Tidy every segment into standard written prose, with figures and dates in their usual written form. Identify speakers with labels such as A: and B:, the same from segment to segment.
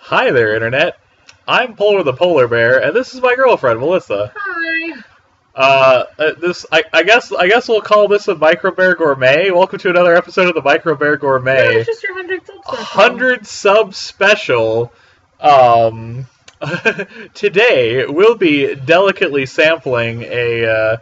A: Hi there, Internet. I'm Polar the Polar Bear, and this is my girlfriend, Melissa.
B: Hi.
A: I guess we'll call this a Microbear Gourmet. Welcome to another episode of the Microbear Gourmet.
B: Yeah, it's just your 100 sub special.
A: 100 sub special. Today we'll be delicately sampling a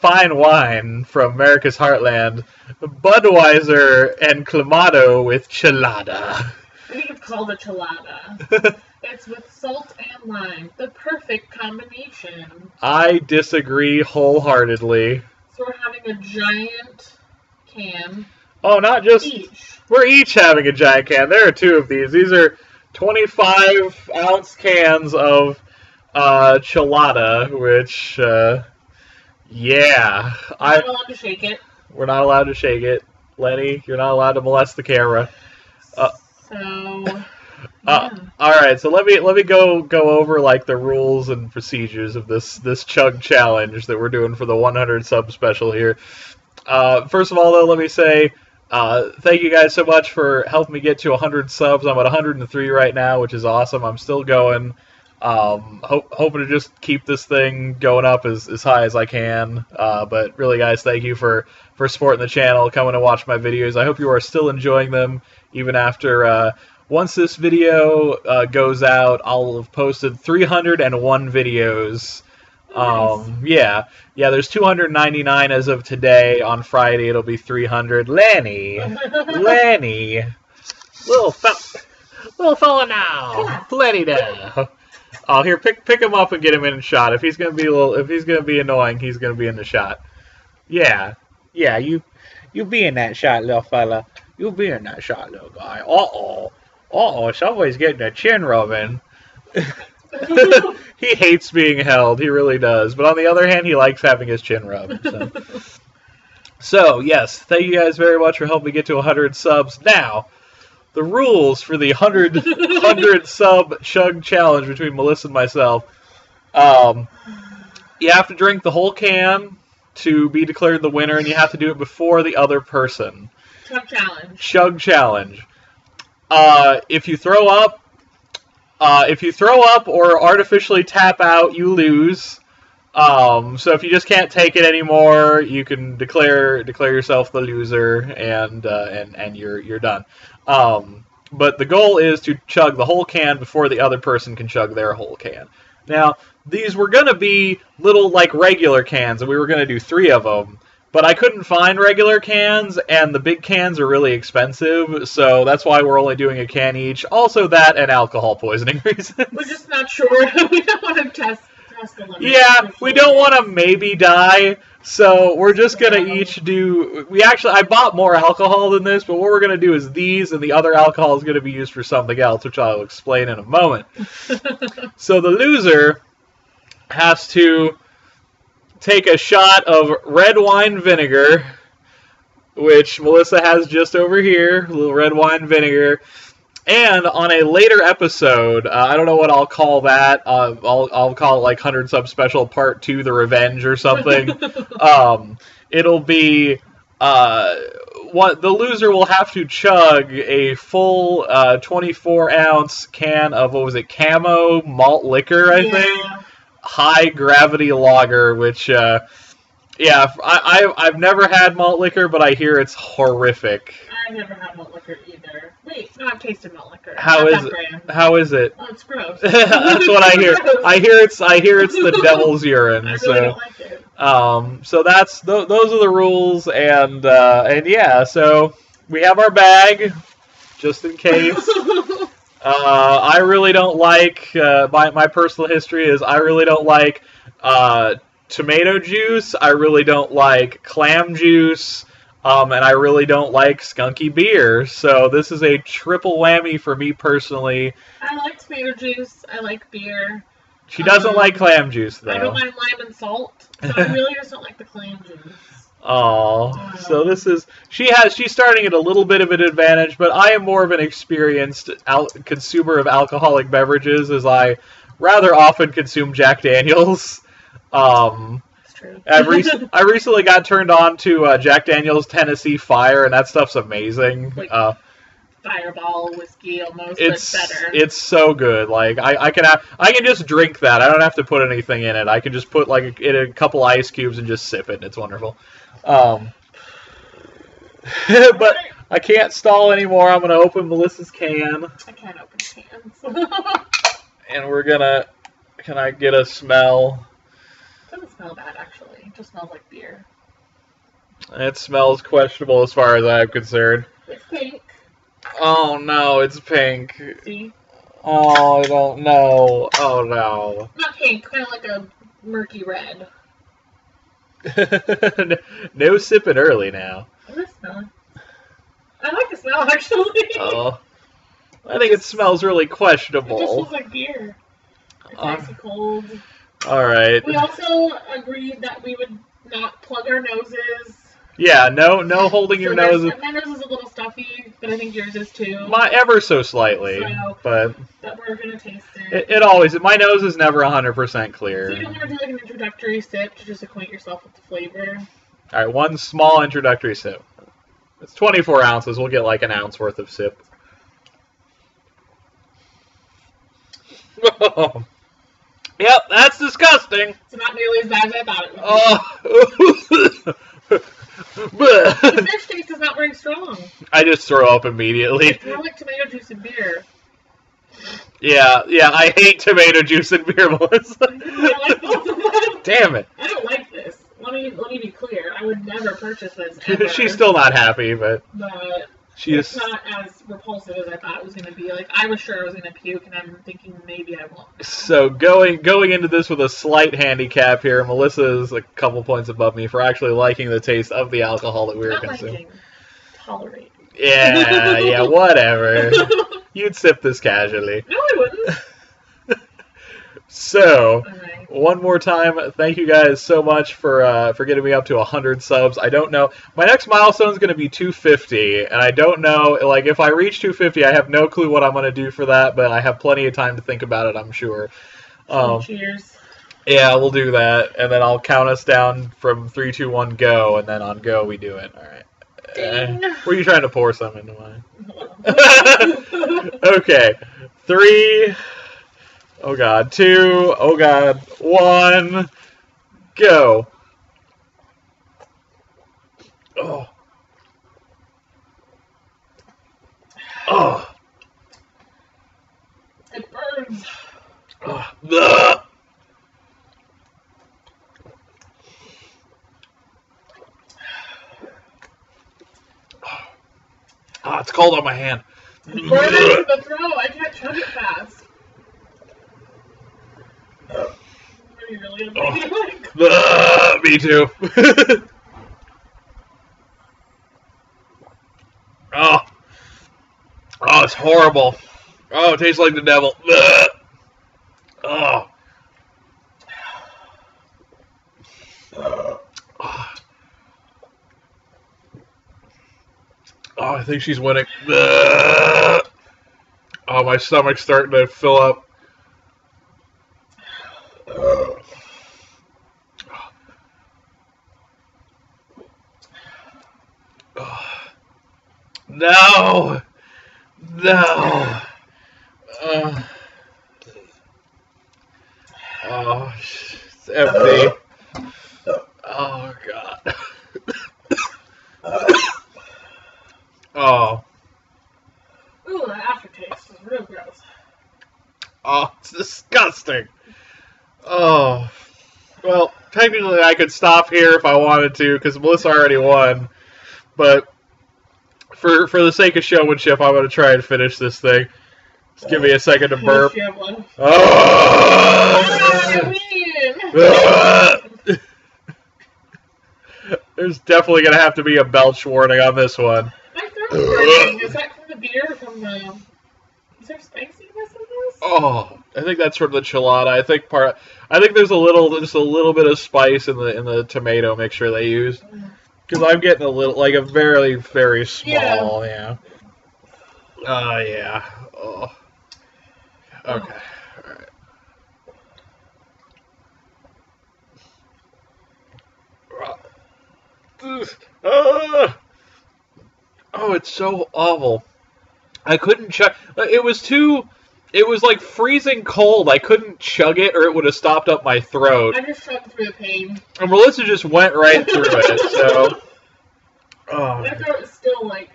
A: fine wine from America's heartland, Budweiser and Clamato with Chelada.
B: I think it's called a Chelada. It's with salt and lime, the perfect combination.
A: I disagree wholeheartely.
B: So we're having a giant can.
A: Oh, not just...
B: Each.
A: We're each having a giant can. There are two of these. These are 25-ounce cans of Chelada, which, yeah.
B: We're not allowed to shake it.
A: We're not allowed to shake it. Lenny, you're not allowed to molest the camera. Alright, so let me go over like the rules and procedures of this Chug challenge that we're doing for the 100 sub special here. First of all, though, let me say thank you guys so much for helping me get to 100 subs. I'm at 103 right now, which is awesome. I'm still going. Hoping to just keep this thing going up as high as I can. But really, guys, thank you for supporting the channel, coming to watch my videos. I hope you are still enjoying them, even after... once this video goes out, I'll have posted 301 videos.
B: Nice.
A: Yeah, there's 299 as of today. On Friday, it'll be 300. Lenny! Little fella now! Lenny now! Oh, here, pick him up and get him in a shot. If he's gonna be annoying, he's gonna be in the shot. Yeah, you be in that shot, little fella. You be in that shot, little guy. Somebody's getting a chin rubbing. He hates being held. He really does. But on the other hand, he likes having his chin rubbed. So yes, thank you guys very much for helping me get to 100 subs. Now, the rules for the 100 sub Chug challenge between Melissa and myself. You have to drink the whole can to be declared the winner, and you have to do it before the other person. Chug challenge. If you throw up or artificially tap out, you lose. So if you just can't take it anymore, you can declare yourself the loser, and you're done. But the goal is to chug the whole can before the other person can chug their whole can. Now, these were going to be little, like, regular cans, and we were going to do 3 of them. But I couldn't find regular cans, and the big cans are really expensive, so that's why we're only doing a can each. Also that and alcohol poisoning reasons.
B: We're just not sure. We don't want to test the limit.
A: Yeah, we don't want to maybe die, so we're just going to each do... I bought more alcohol than this, but what we're going to do is these, and the other alcohol is going to be used for something else, which I'll explain in a moment. So the loser has to take a shot of red wine vinegar, which Melissa has just over here, a little red wine vinegar. And on a later episode, I don't know what I'll call that. I'll call it like 100 sub special part 2, the revenge or something. It'll be the loser will have to chug a full 24-ounce can of, what was it, Camo malt liquor, I think. High gravity lager, which I've never had malt liquor, but I hear it's horrific.
B: I've never had malt liquor either. Wait, no, I've tasted malt liquor.
A: How is it?
B: Oh, it's gross.
A: That's what I hear. I hear it's the devil's urine.
B: I really don't like it.
A: So that's those are the rules, and yeah, so we have our bag just in case. I really don't like, my personal history is I really don't like tomato juice, I really don't like clam juice, and I really don't like skunky beer. So this is a triple whammy for me personally.
B: I like tomato juice, I like beer.
A: She doesn't like clam juice, though.
B: I don't mind lime and salt, so I really just don't like the clam juice.
A: Oh, so this is she's starting at a little bit of an advantage, but I am more of an experienced consumer of alcoholic beverages, as I rather often consume Jack Daniels.
B: It's true.
A: I recently got turned on to Jack Daniels Tennessee Fire, and that stuff's amazing.
B: Wait, Fireball whiskey almost, but better.
A: It's so good. Like I can just drink that. I don't have to put anything in it. I can just put like in a couple ice cubes and just sip it. And it's wonderful. But I can't stall anymore. I'm gonna open Melissa's can.
B: I can't open cans.
A: And we're gonna. Can I get a smell?
B: It doesn't smell bad actually. It just smells like beer.
A: It smells questionable as far as I'm concerned.
B: It's pink.
A: Oh no, it's pink.
B: See?
A: Oh, I don't know. Oh no.
B: Not pink, kind of like a murky red.
A: No sipping early now.
B: What does it smell like? I like the smell actually.
A: Oh. I think it smells really questionable.
B: It just smells like beer. It's nice and cold.
A: Alright.
B: We also agreed that we would not plug our noses.
A: Yeah, no holding your nose.
B: My nose is a little stuffy, but I think yours is too.
A: Ever so slightly, but
B: we're gonna taste it.
A: It always. My nose is never 100% clear.
B: So you don't want to do like an introductory sip to just acquaint yourself with the flavor.
A: All right, one small introductory sip. It's 24 ounces. We'll get like an ounce worth of sip. Yep, that's disgusting.
B: It's not nearly as bad as I thought it would be. The fish taste is not very strong.
A: I just throw up immediately.
B: It's more like tomato juice and beer.
A: Yeah, I hate tomato juice and beer, Melissa.
B: I like both of them.
A: Damn it.
B: I don't like this. Let me be clear. I would never purchase this ever.
A: She's still not happy, but
B: it's not as repulsive as I thought it was going to be. Like, I was sure I was going to puke, and I'm thinking maybe I won't.
A: So going into this with a slight handicap here, Melissa is a couple points above me for actually liking the taste of the alcohol that we were consuming.
B: Tolerate.
A: Yeah, whatever. You'd sip this casually.
B: No, I wouldn't.
A: So, one more time, thank you guys so much for getting me up to 100 subs. I don't know. My next milestone is going to be 250, and I don't know, like, if I reach 250, I have no clue what I'm going to do for that, but I have plenty of time to think about it, I'm sure.
B: Cheers.
A: Yeah, we'll do that, and then I'll count us down from 3, 2, 1, go, and then on go we do it. All right. Were you trying to pour some into mine? Okay. 3... Oh god, 2, oh god, 1, go. Oh. Oh.
B: It burns.
A: Oh. Oh, it's cold on my hand.
B: It burns in the throat. I can't chug it fast. Really
A: me too. Oh, it's horrible. Oh, it tastes like the devil. Oh. Oh, I think she's winning. Oh, my stomach's starting to fill up. No! No! Oh, it's empty. Oh, God. Oh.
B: Ooh, the aftertaste is real gross.
A: Oh, it's disgusting. Oh. Well, technically I could stop here if I wanted to, because Melissa already won. But for the sake of showmanship, I'm going to try and finish this thing. Just give me a second to burp. Oh! There's definitely going to have to be a belch warning on this one.
B: My throat's burning. Is that from the beer or from the... Is there spiciness in this?
A: Oh, I think that's from the Chelada. I think there's just a little bit of spice in the tomato mixture they used. Because I'm getting a little, like a very, very small, yeah. Yeah. Oh. Okay. All right. Oh, it's so awful. I couldn't chug. It was too. It was like freezing cold. I couldn't chug it, or it would have stopped up my throat.
B: I just chugged through the pain.
A: And Melissa just went right through it. So. Oh.
B: My throat is still like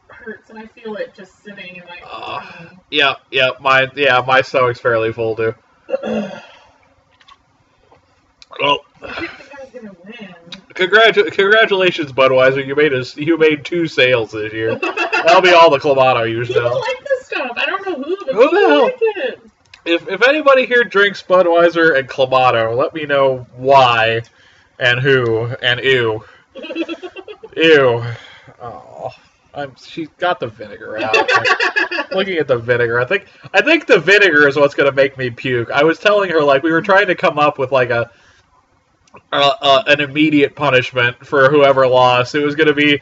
B: hurts, and I feel it just sitting and like.
A: Yeah. My stomach's fairly full too. Well.
B: I think the guy's gonna win.
A: Congratulations, Budweiser! You made 2 sales this year. That'll be all the Clamato you sell.
B: People like this stuff. I don't know who, but
A: Who the
B: people
A: hell?
B: like it.
A: If anybody here drinks Budweiser and Clamato, let me know why, and who, and ew, ew. Oh, she got the vinegar out. Like, looking at the vinegar, I think the vinegar is what's gonna make me puke. I was telling her like we were trying to come up with like an immediate punishment for whoever lost. It was going to be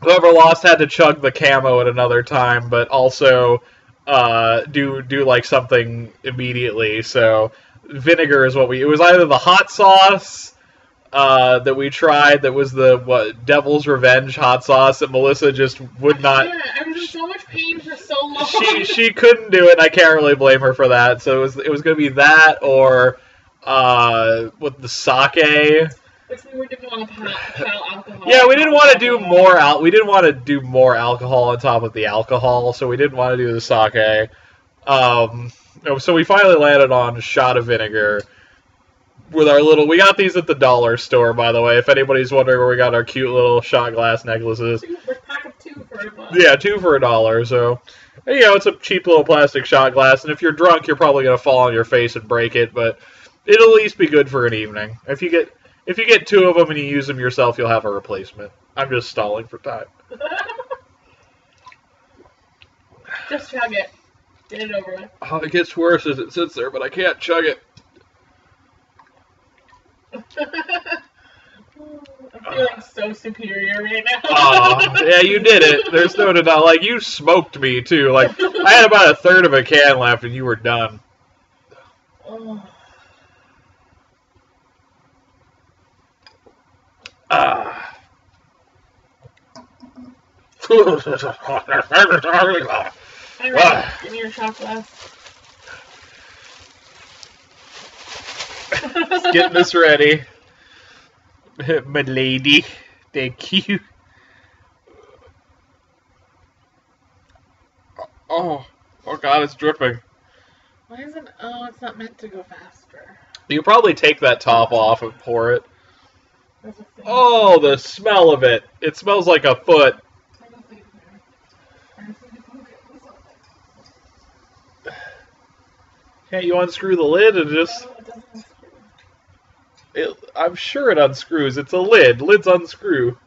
A: whoever lost had to chug the camo at another time, but also do like something immediately. So vinegar is what it was either the hot sauce that we tried that was the Devil's Revenge hot sauce that Melissa just would not.
B: Yeah, I was in so much pain for so long.
A: She couldn't do it, and I can't really blame her for that. So it was going to be that or with the sake.
B: Which we didn't want to pile alcohol.
A: Yeah, we didn't want to do more we didn't want to do more alcohol on top of the alcohol, so we didn't want to do the sake. So we finally landed on a shot of vinegar with our little. We got these at the dollar store, by the way. If anybody's wondering where we got our cute little shot glass necklaces.
B: A pack of 2 for $1.
A: Yeah, 2 for $1. So it's a cheap little plastic shot glass, and if you're drunk, you're probably gonna fall on your face and break it, but it'll at least be good for an evening. If you get 2 of them and you use them yourself, you'll have a replacement. I'm just stalling for time.
B: Just chug it. Get it over with.
A: Oh, it gets worse as it sits there, but I can't chug it.
B: I'm feeling so superior right now.
A: Oh, yeah, you did it. There's no doubt. Like, you smoked me, too. Like, I had about 1/3 of a can left, and you were done.
B: Oh. Alright, give me your shot glass.
A: Just getting this ready. My lady. Thank you. Oh God, it's dripping.
B: Why isn't... Oh, it's not meant to go faster.
A: You probably take that top off and pour it.
B: There's a thing.
A: Oh, the smell of it. It smells like a foot.
B: I don't think there. I just need to poke it.
A: Can't you unscrew the lid and just...
B: No, it doesn't unscrew.
A: I'm sure it unscrews. It's a lid. Lids unscrew.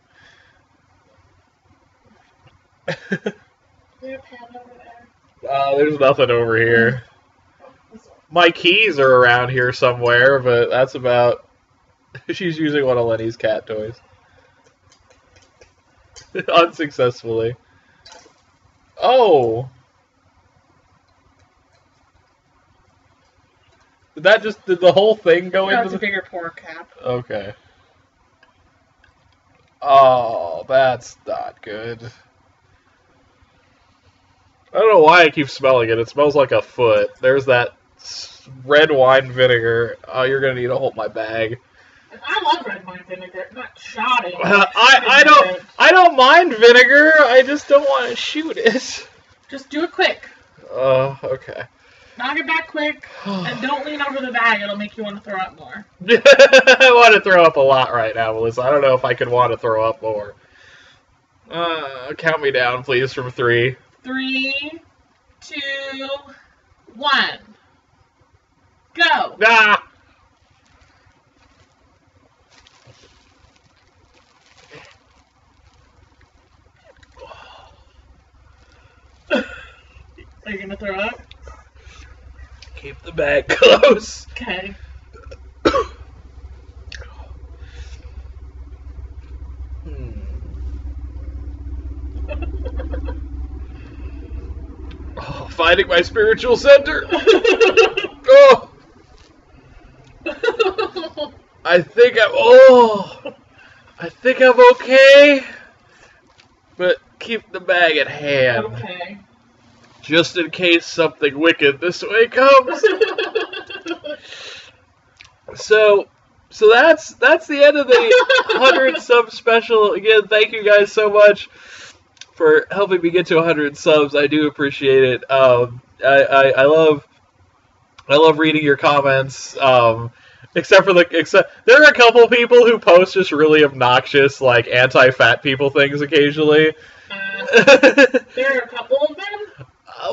B: Is there a pan over there?
A: There's nothing over here. My keys are around here somewhere, but that's about... She's using one of Lenny's cat toys. Unsuccessfully. Oh! Did the whole thing go into
B: it's a bigger pour cap.
A: Okay. Oh, that's not good. I don't know why I keep smelling it. It smells like a foot. There's that red wine vinegar. Oh, you're gonna need to hold my bag.
B: I love red wine vinegar. I'm not shotting.
A: I don't mind vinegar. I just don't want to shoot it.
B: Just do it quick.
A: Okay.
B: Knock it back quick, and don't lean over the bag. It'll make you want to throw up more.
A: I want to throw up a lot right now, Melissa. I don't know if I could want to throw up more. Count me down, please, from 3.
B: 3, 2, 1. Go!
A: Ah!
B: Are you going to throw up?
A: Keep the bag close.
B: Okay.
A: Oh, finding my spiritual center. Oh. I think I'm okay. But keep the bag at hand.
B: Okay.
A: Just in case something wicked this way comes. So that's the end of the 100 sub special. Again, thank you guys so much for helping me get to 100 subs. I do appreciate it. I love reading your comments. Except there are a couple people who post just really obnoxious, like, anti-fat people things occasionally.
B: There are a couple of them?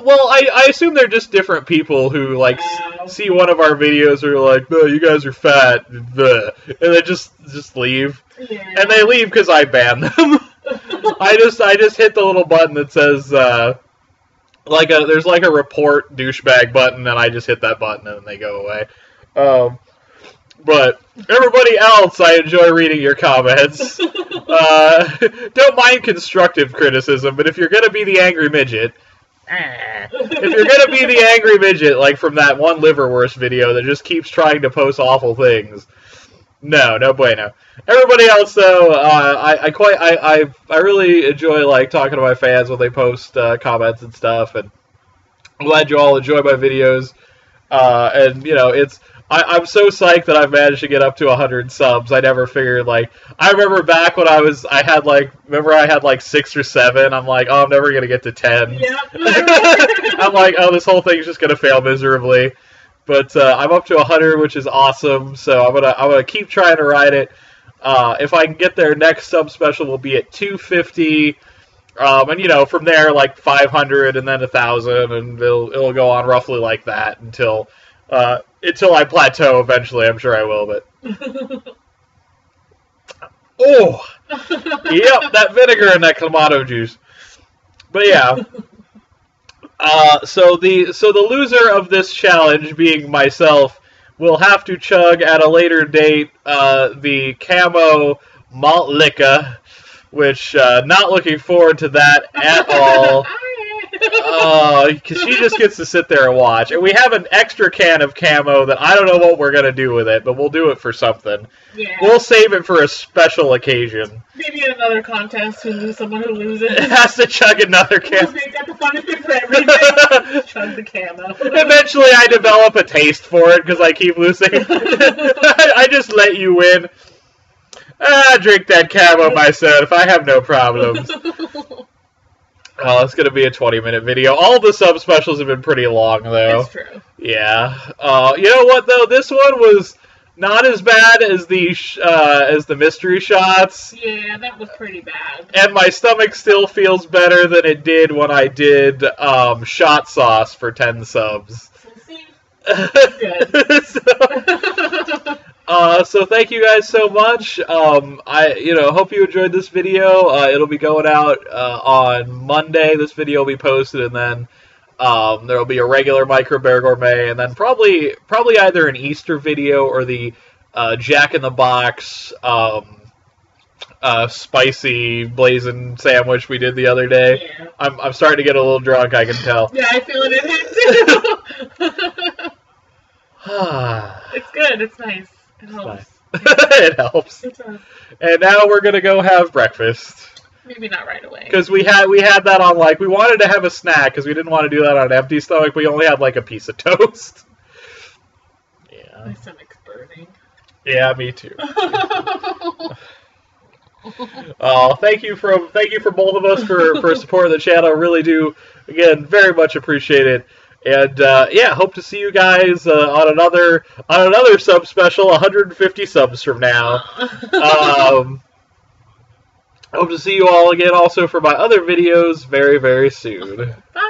A: Well, I assume they're just different people who, like, see one of our videos and are like, "No, you guys are fat," and they just leave.
B: Yeah.
A: And they leave because I ban them. I just hit the little button that says, there's like a report douchebag button, and I just hit that button and they go away. But everybody else, I enjoy reading your comments. Don't mind constructive criticism, but if you're gonna be the angry midget, if you're gonna be the angry midget, like from that one liverwurst video that just keeps trying to post awful things, no bueno. Everybody else, though, I really enjoy, like, talking to my fans when they post comments and stuff, and I'm glad you all enjoy my videos. And you know, I'm so psyched that I've managed to get up to 100 subs. I never figured, like, I remember back when I had like 6 or 7. I'm like, oh, I'm never gonna get to 10.
B: Yep.
A: I'm like, oh, this whole thing's just gonna fail miserably. But I'm up to 100, which is awesome. So I'm gonna keep trying to ride it. If I can get there, next sub special will be at 250. And you know, from there, like 500, and then 1,000, and it'll go on roughly like that until I plateau. Eventually, I'm sure I will. But oh, yep, that vinegar and that Clamato juice. But yeah, so the loser of this challenge, being myself, will have to chug at a later date the camo malt liquor, which not looking forward to that at all. Because she just gets to sit there and watch. And we have an extra can of camo that I don't know what we're going to do with it, but we'll do it for something.
B: Yeah.
A: We'll save it for a special occasion.
B: Maybe another contest someone who loses.
A: It has to chug another can.
B: They got the funnest thing for everything. Chug the camo.
A: Eventually I develop a taste for it because I keep losing. I just let you win. Drink that camo myself. I have no problems. Oh, it's going to be a 20-minute video. All the sub specials have been pretty long, though.
B: That's true.
A: Yeah. You know what, though? This one was not as bad as the mystery shots.
B: Yeah, that was pretty bad.
A: And my stomach still feels better than it did when I did shot sauce for 10 subs.
B: See? Good.
A: So thank you guys so much. I hope you enjoyed this video. It'll be going out on Monday. This video will be posted, and then there'll be a regular Microbear Gourmet, and then probably either an Easter video or the Jack in the Box spicy blazing sandwich we did the other day.
B: Yeah.
A: I'm starting to get a little drunk, I can tell.
B: Yeah, I feel it in it too. It's good. It's nice. It helps.
A: It helps.
B: It does.
A: And now we're gonna go have breakfast.
B: Maybe not right away.
A: Because we had that on, like, we wanted to have a snack because we didn't want to do that on an empty stomach. We only had like a piece of toast. Yeah.
B: My stomach's burning.
A: Yeah, me too. Thank you for both of us for supporting the channel. I really do, again, very much appreciate it. And yeah, hope to see you guys on another sub special, 150 subs from now. Hope to see you all again also for my other videos very, very soon.
B: Bye.